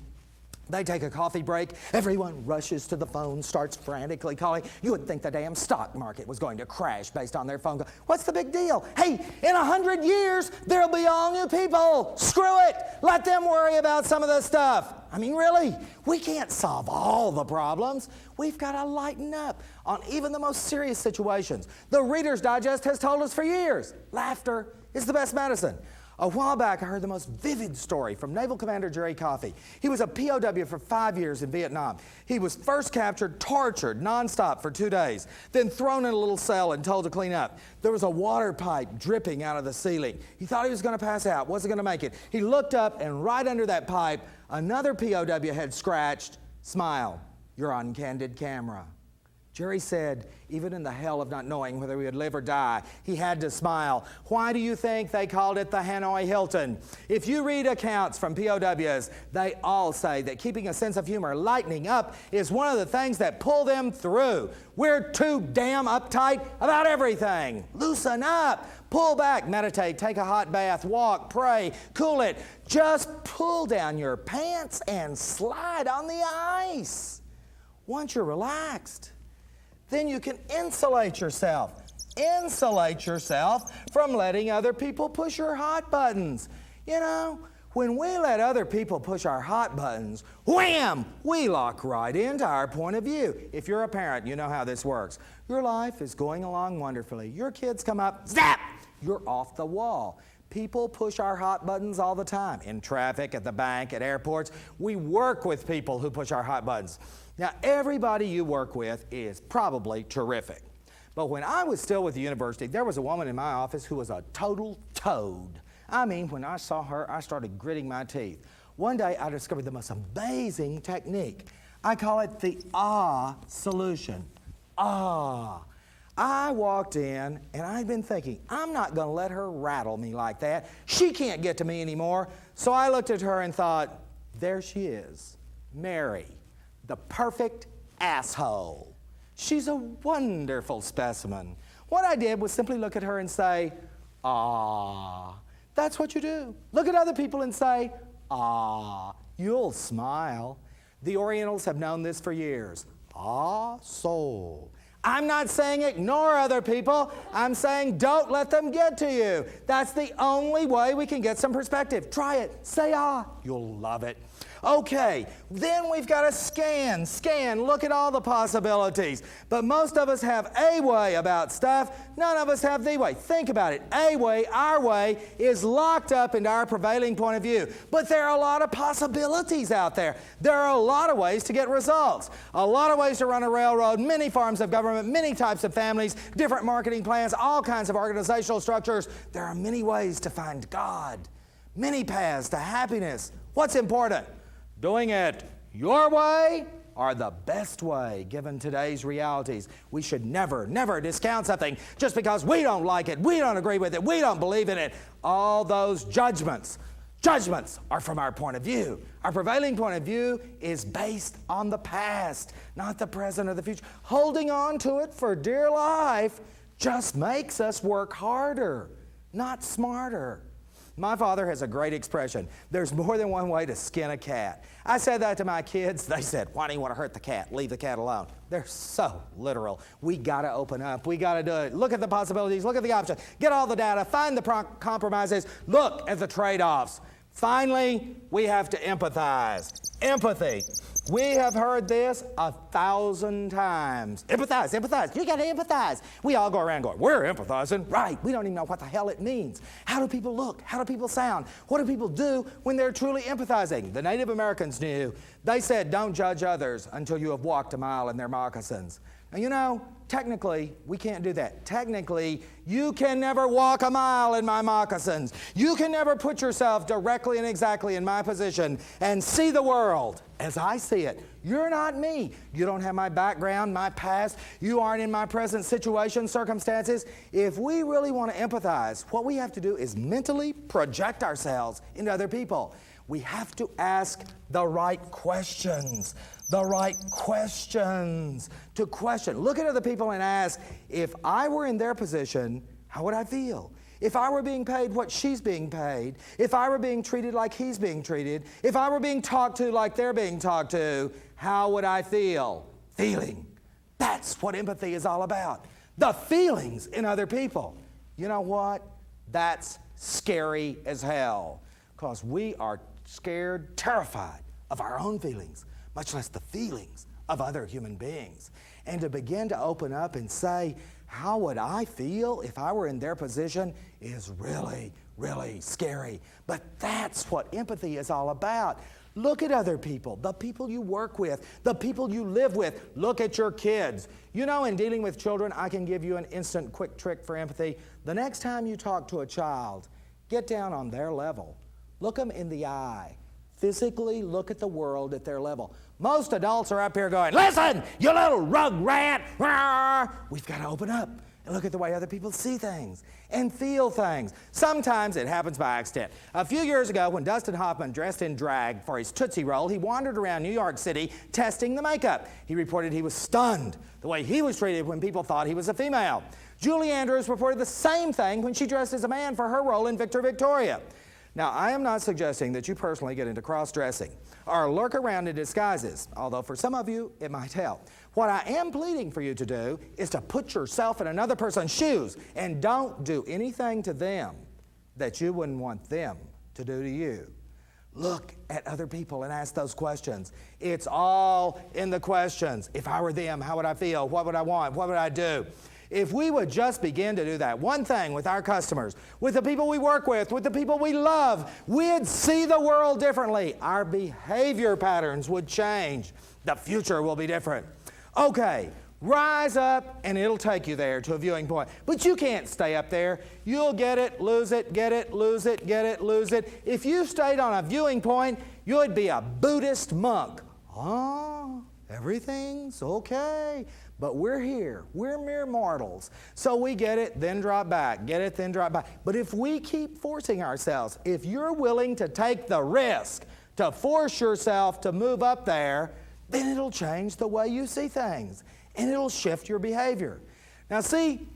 S1: They take a coffee break. Everyone rushes to the phone, starts frantically calling. You would think the damn stock market was going to crash based on their phone call. What's the big deal? Hey, in 100 years, there'll be all new people. Screw it. Let them worry about some of this stuff. I mean, really, we can't solve all the problems. We've got to lighten up on even the most serious situations. The Reader's Digest has told us for years, laughter is the best medicine. A while back, I heard the most vivid story from Naval Commander Jerry Coffey. He was a POW for 5 years in Vietnam. He was first captured, tortured nonstop for 2 days, then thrown in a little cell and told to clean up. There was a water pipe dripping out of the ceiling. He thought he was going to pass out, wasn't going to make it. He looked up, and right under that pipe, another POW had scratched, "Smile, you're on candid camera." Jerry said, even in the hell of not knowing whether he would live or die, he had to smile. Why do you think they called it the Hanoi Hilton? If you read accounts from POWs, they all say that keeping a sense of humor, lightening up, is one of the things that pull them through. We're too damn uptight about everything. Loosen up, pull back, meditate, take a hot bath, walk, pray, cool it. Just pull down your pants and slide on the ice. Once you're relaxed, then you can insulate yourself. Insulate yourself from letting other people push your hot buttons. You know, when we let other people push our hot buttons, wham, we lock right into our point of view. If you're a parent, you know how this works. Your life is going along wonderfully. Your kids come up, zap, you're off the wall. People push our hot buttons all the time. In traffic, at the bank, at airports. We work with people who push our hot buttons. Now, everybody you work with is probably terrific. But when I was still with the university, there was a woman in my office who was a total toad. I mean, when I saw her, I started gritting my teeth. One day, I discovered the most amazing technique. I call it the solution. I walked in, and I'd been thinking, I'm not going to let her rattle me like that. She can't get to me anymore. So I looked at her and thought, there she is, Mary, the perfect asshole. She's a wonderful specimen. What I did was simply look at her and say, that's what you do. Look at other people and say, you'll smile. The Orientals have known this for years. Soul. I'm not saying ignore other people. I'm saying don't let them get to you. That's the only way we can get some perspective. Try it. Say You'll love it. Okay, then we've got to scan, look at all the possibilities. But most of us have a way about stuff. None of us have the way. Think about it. A way, our way, is locked up into our prevailing point of view. But there are a lot of possibilities out there. There are a lot of ways to get results. A lot of ways to run a railroad, many forms of government, many types of families, different marketing plans, all kinds of organizational structures. There are many ways to find God, many paths to happiness. What's important? Doing it your way or the best way given today's realities. We should never, never discount something just because we don't like it, we don't agree with it, we don't believe in it. All those judgments are from our point of view. Our prevailing point of view is based on the past, not the present or the future. Holding on to it for dear life just makes us work harder, not smarter. My father has a great expression. There's more than one way to skin a cat. I said that to my kids. They said, why do you want to hurt the cat? Leave the cat alone. They're so literal. We got to open up. We got to do it. Look at the possibilities. Look at the options. Get all the data. Find the compromises. Look at the trade-offs. Finally, we have to empathize. Empathy. We have heard this 1,000 times. Empathize. You got to empathize. We all go around going, we're empathizing. Right. We don't even know what the hell it means. How do people look? How do people sound? What do people do when they're truly empathizing? The Native Americans knew. They said, don't judge others until you have walked a mile in their moccasins. And you know, technically, we can't do that. Technically, you can never walk a mile in my moccasins. You can never put yourself directly and exactly in my position and see the world as I see it. You're not me. You don't have my background, my past. You aren't in my present situation, circumstances. If we really want to empathize, what we have to do is mentally project ourselves into other people. We have to ask the right questions. To question. Look at other people and ask, if I were in their position, how would I feel? If I were being paid what she's being paid, if I were being treated like he's being treated, if I were being talked to like they're being talked to, how would I feel? Feeling. That's what empathy is all about. The feelings in other people. You know what? That's scary as hell, because we are scared, terrified of our own feelings, much less the feelings of other human beings. And to begin to open up and say, how would I feel if I were in their position, is really, really scary. But that's what empathy is all about. Look at other people, the people you work with, the people you live with. Look at your kids. You know, in dealing with children, I can give you an instant quick trick for empathy. The next time you talk to a child, get down on their level. Look them in the eye. Physically look at the world at their level. Most adults are up here going, listen, you little rug rat. We've got to open up and look at the way other people see things and feel things. Sometimes it happens by accident. A few years ago, when Dustin Hoffman dressed in drag for his Tootsie Roll, he wandered around New York City testing the makeup. He reported he was stunned the way he was treated when people thought he was a female. Julie Andrews reported the same thing when she dressed as a man for her role in Victor Victoria. Now, I am not suggesting that you personally get into cross-dressing or lurk around in disguises, although for some of you, it might help. What I am pleading for you to do is to put yourself in another person's shoes and don't do anything to them that you wouldn't want them to do to you. Look at other people and ask those questions. It's all in the questions. If I were them, how would I feel? What would I want? What would I do? If we would just begin to do that one thing with our customers, with the people we work with the people we love, we'd see the world differently. Our behavior patterns would change. The future will be different. Okay, rise up and it'll take you there to a viewing point. But you can't stay up there. You'll get it, lose it, get it, lose it, get it, lose it. If you stayed on a viewing point, you'd be a Buddhist monk. Oh, everything's okay. But we're here. We're mere mortals. So we get it, then drop back. Get it, then drop back. But if we keep forcing ourselves, if you're willing to take the risk to force yourself to move up there, then it'll change the way you see things. And it'll shift your behavior. Now see,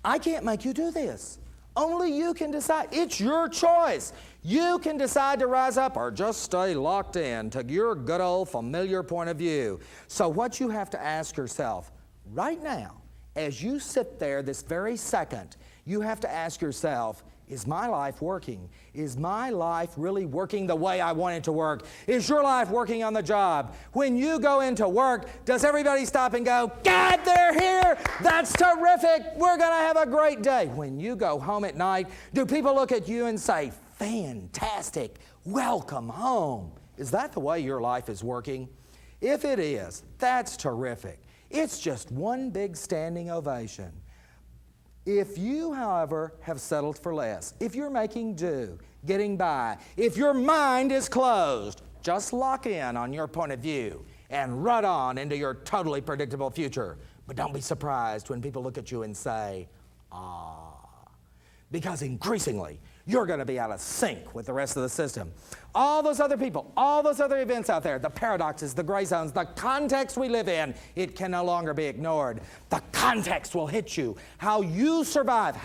S1: I can't make you do this. Only you can decide. It's your choice. You can decide to rise up or just stay locked in to your good old familiar point of view. So what you have to ask yourself right now, as you sit there this very second, you have to ask yourself, is my life working? Is my life really working the way I want it to work? Is your life working on the job? When you go into work, does everybody stop and go, God, they're here! That's terrific! We're going to have a great day. When you go home at night, do people look at you and say, fantastic, welcome home? Is that the way your life is working? If it is, that's terrific. It's just one big standing ovation. If you, however, have settled for less, if you're making do, getting by, if your mind is closed, just lock in on your point of view and run on into your totally predictable future. But don't be surprised when people look at you and say, ah, because increasingly, you're going to be out of sync with the rest of the system. All those other people, all those other events out there, the paradoxes, the gray zones, the context we live in, it can no longer be ignored. The context will hit you. How you survive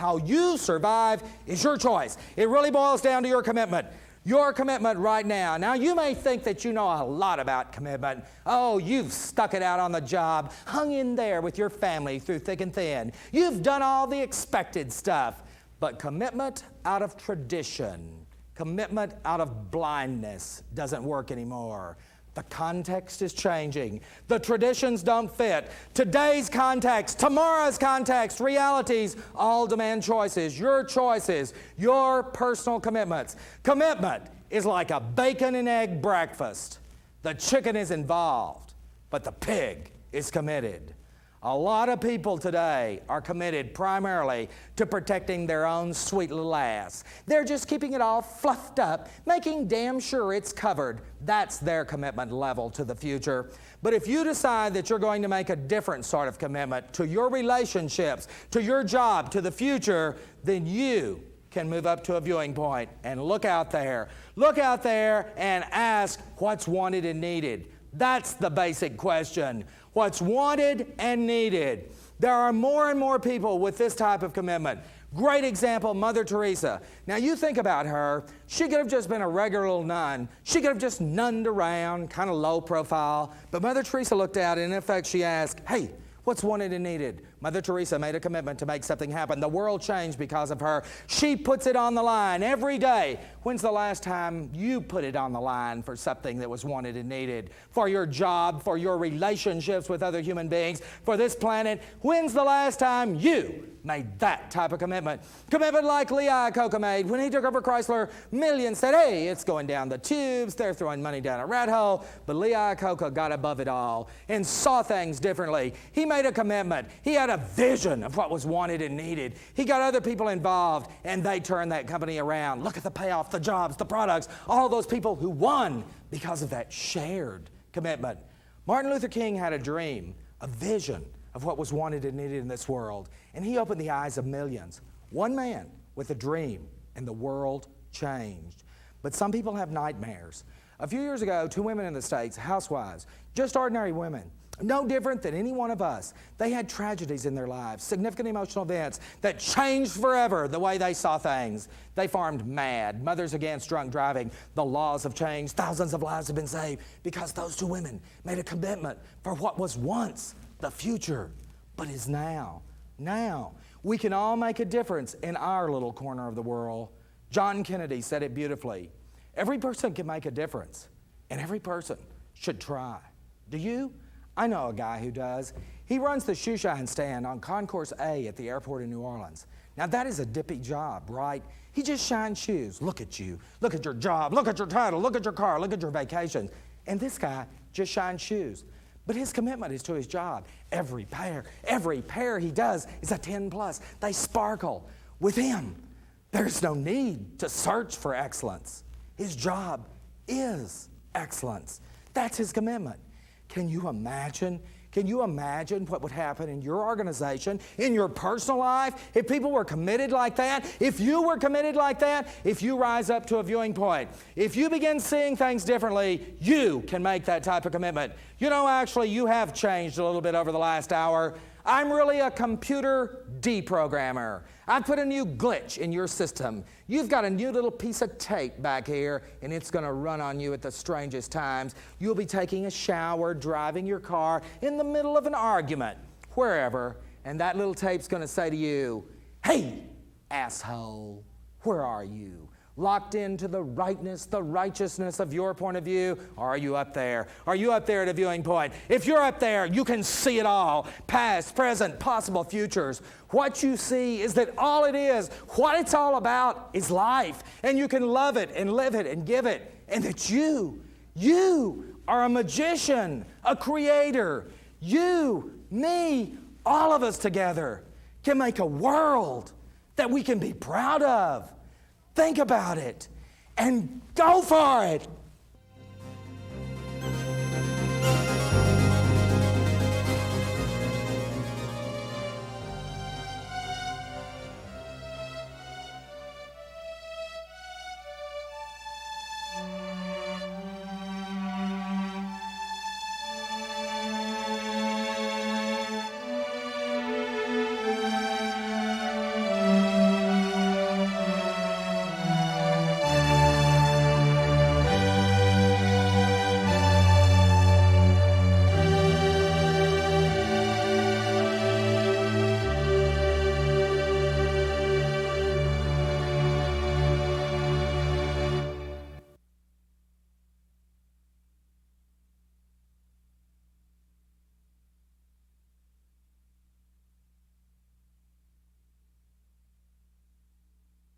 S1: is your choice. It really boils down to your commitment. Your commitment right now. Now, you may think that you know a lot about commitment. Oh, you've stuck it out on the job, hung in there with your family through thick and thin. You've done all the expected stuff. But commitment out of tradition, commitment out of blindness doesn't work anymore. The context is changing. The traditions don't fit. Today's context, tomorrow's context, realities all demand choices, your personal commitments. Commitment is like a bacon and egg breakfast. The chicken is involved, but the pig is committed. A lot of people today are committed primarily to protecting their own sweet little ass. They're just keeping it all fluffed up, making damn sure it's covered. That's their commitment level to the future. But if you decide that you're going to make a different sort of commitment to your relationships, to your job, to the future, then you can move up to a viewing point and look out there. Look out there and ask what's wanted and needed. That's the basic question. What's wanted and needed. There are more and more people with this type of commitment. Great example, Mother Teresa. Now you think about her. She could have just been a regular little nun. She could have just nunned around, kind of low profile. But Mother Teresa looked out and in effect she asked, hey, what's wanted and needed? Mother Teresa made a commitment to make something happen. The world changed because of her. She puts it on the line every day. When's the last time you put it on the line for something that was wanted and needed? For your job, for your relationships with other human beings, for this planet? When's the last time you made that type of commitment? Commitment like Lee Iacocca made when he took over Chrysler. Millions said, hey, it's going down the tubes. They're throwing money down a rat hole. But Lee Iacocca got above it all and saw things differently. He made a commitment. He had a vision of what was wanted and needed. He got other people involved, and they turned that company around. Look at the payoff, the jobs, the products, all those people who won because of that shared commitment. Martin Luther King had a dream, a vision of what was wanted and needed in this world, and he opened the eyes of millions. One man with a dream, and the world changed. But some people have nightmares. A few years ago, 2 women in the States, housewives, just ordinary women, no different than any one of us. They had tragedies in their lives, significant emotional events that changed forever the way they saw things. They farmed mad, mothers against drunk driving. The laws have changed. Thousands of lives have been saved because those 2 women made a commitment for what was once the future, but is now. Now, we can all make a difference in our little corner of the world. John Kennedy said it beautifully. Every person can make a difference, and every person should try. Do you? I know a guy who does. He runs the shoe shine stand on Concourse A at the airport in New Orleans. Now that is a dippy job, right? He just shines shoes. Look at you. Look at your job. Look at your title. Look at your car. Look at your vacations. And this guy just shines shoes. But his commitment is to his job. Every pair he does is a 10 plus. They sparkle. With him, there's no need to search for excellence. His job is excellence. That's his commitment. Can you imagine? Can you imagine what would happen in your organization, in your personal life, if people were committed like that? If you were committed like that, if you rise up to a viewing point, if you begin seeing things differently, you can make that type of commitment. You know, actually, you have changed a little bit over the last hour. I'm really a computer deprogrammer. I put a new glitch in your system. You've got a new little piece of tape back here, and it's going to run on you at the strangest times. You'll be taking a shower, driving your car, in the middle of an argument, wherever, and that little tape's going to say to you, "Hey, asshole, where are you? Locked into the rightness, the righteousness of your point of view? Or are you up there? Are you up there at a viewing point? If you're up there, you can see it all. Past, present, possible futures. What you see is that all it is, what it's all about is life. And you can love it and live it and give it. And that you are a magician, a creator. You, me, all of us together can make a world that we can be proud of. Think about it and go for it.